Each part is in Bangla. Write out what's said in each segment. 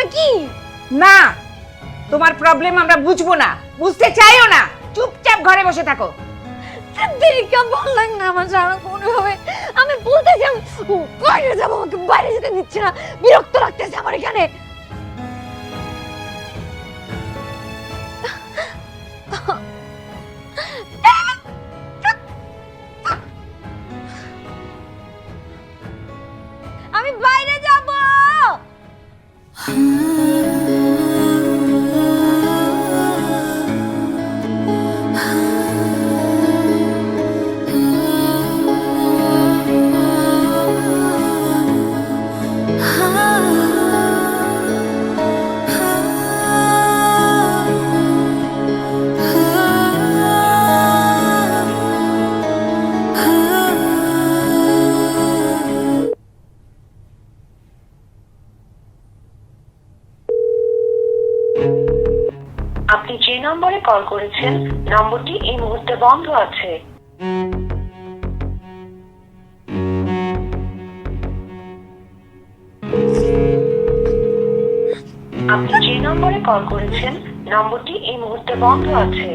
নাকি? না, তোমার প্রবলেম আমরা বুঝবো না, বুঝতে চাইও না। চুপচাপ ঘরে বসে থাকো। দেরিকা বললাম না আমার সারা কোনোভাবে আমি বলতে চাই বাইরে যাবো, আমাকে বাইরে যেতে দিচ্ছে না, বিরক্ত লাগতেছে আমার এখানে। আমি বাইরে যাব। আপনি যে নম্বরে কল করেছেন নম্বরটি এই মুহূর্তে বন্ধ আছে। আপনি যে নম্বরে কল করেছেন নম্বরটি এই মুহূর্তে বন্ধ আছে।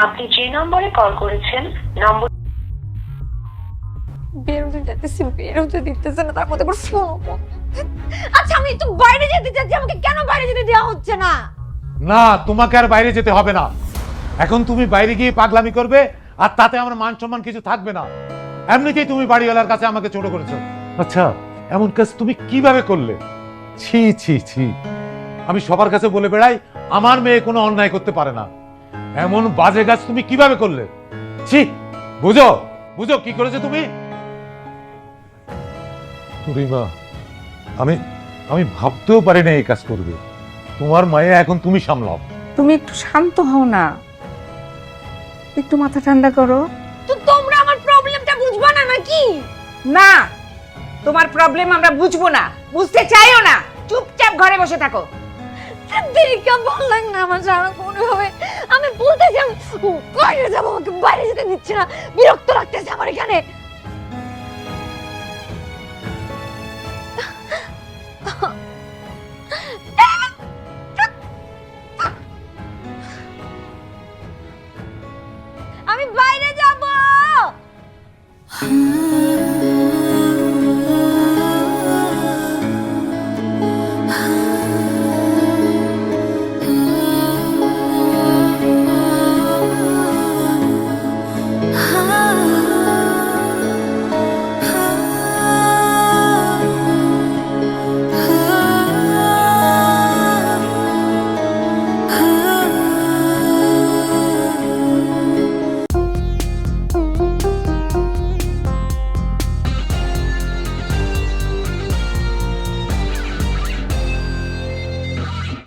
আপনি যে নম্বরে কল করেছেন নম্বর বেরোতে যাচ্ছি, বেরোতে দিতেছে না, তার মধ্যে আবার ফোন। আচ্ছা আমি একটু বাইরে যেতে চাচ্ছি, আমাকে কেন বাইরে যেতে দেওয়া হচ্ছে না? না, তোমাকে আর বাইরে যেতে হবে না। এখন তুমি বাইরে গিয়ে পাগলামি করবে, আর তাতে আমার মান সম্মান কিছু থাকবে না। এমনিতেই তুমি বাড়িওয়ালার কাছে আমাকে ছোট করেছো। আচ্ছা, এমন কাজ তুমি কিভাবে করলে? ছি ছি ছি, আমি সবার কাছে বলে বেড়াই আমার মেয়ে কোনো অন্যায় করতে পারে না। এমন বাজে কাজ তুমি কিভাবে করলে? ছি, বুঝো বুঝো কি করেছো তুমি? তুরিমা, আমি আমি ভাবতেও পারি না এই কাজ করবে। তোমার মায়ে এখন তুমি সামলাও। তুমি একটু শান্ত হও না, একটু মাথা ঠান্ডা করো। তো তোমরা আমার প্রবলেমটা বুঝবা না নাকি? না, তোমার প্রবলেম আমরা বুঝবো না, বুঝতে চাইও না। চুপচাপ ঘরে বসে থাকো। দেরিকা বললাম না আমার সারা কোনোভাবে আমি বলতে চাই বাইরে যাবো, আমাকে বাইরে যেতে দিচ্ছে না, বিরক্ত লাগতেছে আমার এখানে।